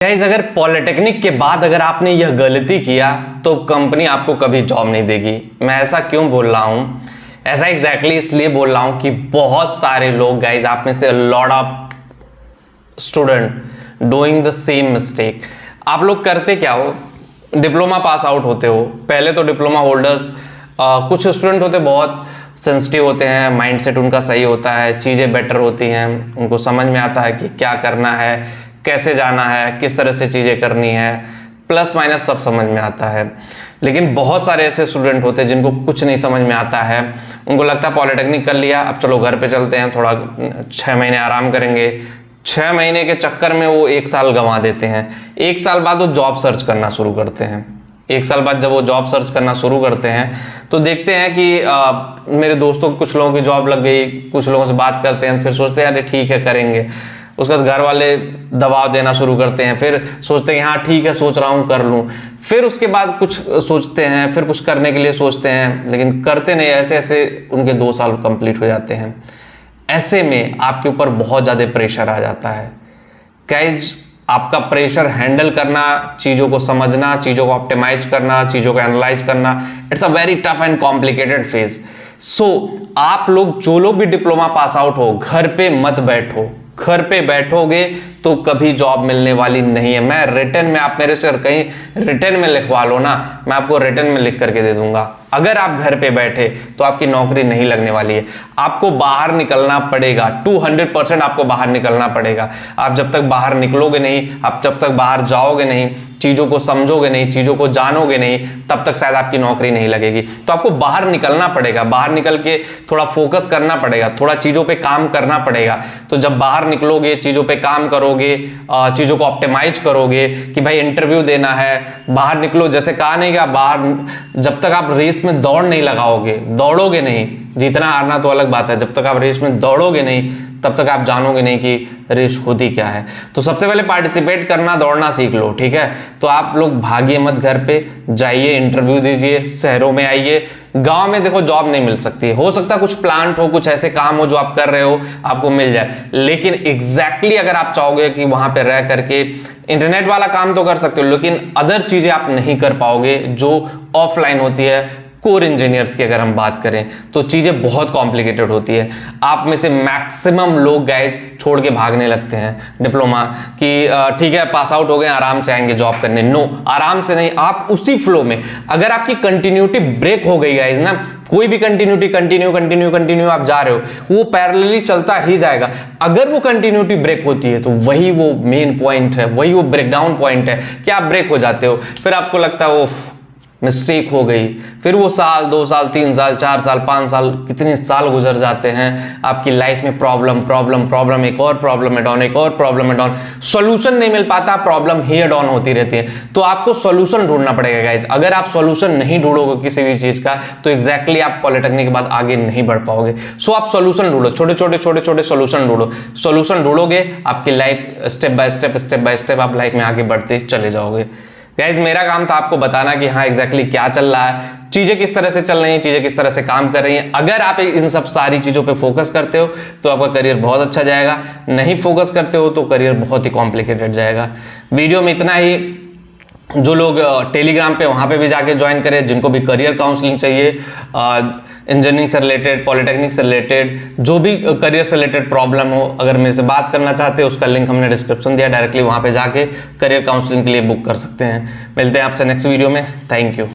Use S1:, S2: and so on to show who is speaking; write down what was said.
S1: Guys, अगर polytechnic के बाद अगर आपने यह गलती किया तो कंपनी आपको कभी जॉब नहीं देगी। मैं ऐसा क्यों बोल रहा हूँ? ऐसा एग्जैक्टली इसलिए बोल रहा हूँ कि बहुत सारे लोग गाइस, आप में से lot of student doing the same mistake. आप लोग करते क्या हो? डिप्लोमा पास आउट होते हो। पहले तो डिप्लोमा होल्डर्स कुछ स्टूडेंट होते बहुत सेंसिटिव होते हैं, माइंडसेट उनका सही होता है, चीज़ें बेटर होती हैं, उनको समझ में आता है कि क्या करना है, कैसे जाना है, किस तरह से चीज़ें करनी है, प्लस माइनस सब समझ में आता है। लेकिन बहुत सारे ऐसे स्टूडेंट होते हैं जिनको कुछ नहीं समझ में आता है। उनको लगता है पॉलिटेक्निक कर लिया, अब चलो घर पे चलते हैं, थोड़ा 6 महीने आराम करेंगे। 6 महीने के चक्कर में वो 1 साल गंवा देते हैं। 1 साल बाद वो जॉब सर्च करना शुरू करते हैं। 1 साल बाद जब वो जॉब सर्च करना शुरू करते हैं तो देखते हैं कि मेरे दोस्तों कुछ लोगों की जॉब लग गई, कुछ लोगों से बात करते हैं, फिर सोचते हैं अरे ठीक है करेंगे। उसके बाद घर वाले दबाव देना शुरू करते हैं, फिर सोचते हैं हाँ ठीक है सोच रहा हूँ कर लूँ। फिर उसके बाद कुछ सोचते हैं, फिर कुछ करने के लिए सोचते हैं, लेकिन करते नहीं। ऐसे ऐसे उनके 2 साल कंप्लीट हो जाते हैं। ऐसे में आपके ऊपर बहुत ज़्यादा प्रेशर आ जाता है। गाइस, आपका प्रेशर हैंडल करना, चीज़ों को समझना, चीज़ों को ऑप्टिमाइज करना, चीज़ों को एनालाइज करना, it's a very tough and complicated phase. सो आप लोग जो लोग भी डिप्लोमा पास आउट हो, घर पे मत बैठो। घर पे बैठोगे तो कभी जॉब मिलने वाली नहीं है। मैं रिटर्न में, आप मेरे से कहीं रिटर्न में लिखवा लो ना, मैं आपको रिटर्न में लिख करके दे दूंगा। अगर आप घर पे बैठे तो आपकी नौकरी नहीं लगने वाली है। आपको बाहर निकलना पड़ेगा, 200% आपको बाहर निकलना पड़ेगा। आप जब तक बाहर निकलोगे नहीं, आप जब तक बाहर जाओगे नहीं, चीज़ों को समझोगे नहीं, चीज़ों को जानोगे नहीं, तब तक शायद आपकी नौकरी नहीं लगेगी। तो आपको बाहर निकलना पड़ेगा, बाहर निकल के थोड़ा फोकस करना पड़ेगा, थोड़ा चीज़ों पे काम करना पड़ेगा। तो जब बाहर निकलोगे, चीज़ों पे काम करोगे, चीज़ों को ऑप्टिमाइज करोगे कि भाई इंटरव्यू देना है, बाहर निकलो। जैसे कहा नहीं कि बाहर जब तक आप रेस में दौड़ नहीं लगाओगे, दौड़ोगे नहीं, जीतना हारना तो अलग बात है, जब तक आप रेस में दौड़ोगे नहीं तब तक आप जानोगे नहीं कि रेस होती क्या है। तो सबसे पहले पार्टिसिपेट करना, दौड़ना सीख लो, ठीक है। तो आप लोग भागिए मत, घर पे जाइए, इंटरव्यू दीजिए, शहरों में आइए। गांव में देखो जॉब नहीं मिल सकती, हो सकता है कुछ प्लांट हो, कुछ ऐसे काम हो जो आप कर रहे हो आपको मिल जाए, लेकिन एग्जैक्टली अगर आप चाहोगे कि वहां पे रह करके इंटरनेट वाला काम तो कर सकते हो, लेकिन अदर चीजें आप नहीं कर पाओगे जो ऑफलाइन होती है। कोर इंजीनियर्स की अगर हम बात करें तो चीज़ें बहुत कॉम्प्लिकेटेड होती है। आप में से मैक्सिमम लोग गाइस छोड़ के भागने लगते हैं डिप्लोमा कि ठीक है पास आउट हो गए, आराम से आएंगे जॉब करने। नो, आराम से नहीं, आप उसी फ्लो में। अगर आपकी कंटिन्यूटी ब्रेक हो गई गाइस ना, कोई भी कंटिन्यूटी कंटिन्यू आप जा रहे हो, वो पैरेलली चलता ही जाएगा। अगर वो कंटिन्यूटी ब्रेक होती है तो वही वो मेन पॉइंट है, वही वो ब्रेकडाउन पॉइंट है कि आप ब्रेक हो जाते हो। फिर आपको लगता है वो मिस्टेक हो गई, फिर वो साल, 2 साल, 3 साल, 4 साल, 5 साल, कितने साल गुजर जाते हैं। आपकी लाइफ में प्रॉब्लम, एक और प्रॉब्लम एड ऑन, एक और प्रॉब्लम एड ऑन, सॉल्यूशन नहीं मिल पाता, प्रॉब्लम ही एड ऑन होती रहती है। तो आपको सॉल्यूशन ढूंढना पड़ेगा गाइज। अगर आप सॉल्यूशन नहीं ढूंढोगे किसी भी चीज का तो एग्जैक्टली आप पॉलिटेक्निक के बाद आगे नहीं बढ़ पाओगे। सो आप सॉल्यूशन ढूंढो, छोटे छोटे सॉल्यूशन ढूंढो। सॉल्यूशन ढूंढोगे, आपकी लाइफ स्टेप बाय स्टेप आप लाइफ में आगे बढ़ते चले जाओगे। गाइज, मेरा काम था आपको बताना कि हाँ एग्जैक्टली क्या चल रहा है, चीजें किस तरह से चल रही हैं, चीजें किस तरह से काम कर रही हैं। अगर आप इन सब सारी चीजों पे फोकस करते हो तो आपका करियर बहुत अच्छा जाएगा। नहीं फोकस करते हो तो करियर बहुत ही कॉम्प्लिकेटेड जाएगा। वीडियो में इतना ही। जो लोग टेलीग्राम पे, वहाँ पे भी जाके ज्वाइन करें, जिनको भी करियर काउंसलिंग चाहिए, इंजीनियरिंग से रिलेटेड, पॉलिटेक्निक से रिलेटेड, जो भी करियर से रिलेटेड प्रॉब्लम हो, अगर मेरे से बात करना चाहते हो उसका लिंक हमने डिस्क्रिप्शन दिया, डायरेक्टली वहाँ पे जाके करियर काउंसलिंग के लिए बुक कर सकते हैं। मिलते हैं आपसे नेक्स्ट वीडियो में। Thank you.